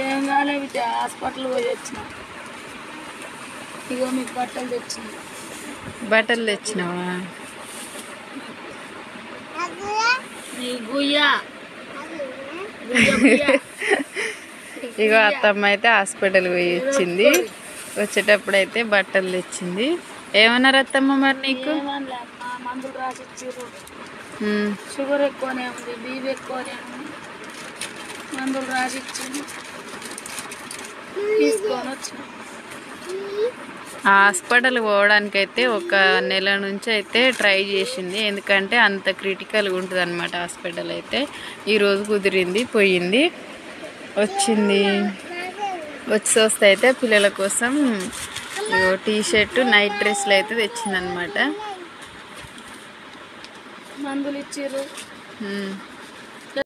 ఏం కాలే బిడ్డ, హాస్పిటల్ పోయి వచ్చిన. ఇగో మీకు బట్టలు తెచ్చిన. బట్టలు తెచ్చినావా? ఇగో అత్తమ్మ అయితే హాస్పిటల్ పోయి వచ్చింది. వచ్చేటప్పుడు అయితే బట్టలు తెచ్చింది. ఏమన్నారు అత్తమ్మ మరి నీకు? మందులు రాసి ఇచ్చారు. షుగర్ ఎక్కువనే ఉంది, బీపీ ఎక్కువనే ఉంది. మందులు రాసి ఇచ్చింది, తీసుకొని వచ్చిన. హాస్పిటల్ పోవడానికి అయితే ఒక నెల నుంచి అయితే ట్రై చేసింది. ఎందుకంటే అంత క్రిటికల్గా ఉంటుంది అన్నమాట హాస్పిటల్ అయితే. ఈరోజు కుదిరింది, పోయింది, వచ్చింది. వస్తే అయితే పిల్లల కోసం టీ షర్ట్, నైట్ డ్రెస్లు అయితే తెచ్చిందనమాట. మందులు ఇచ్చారు.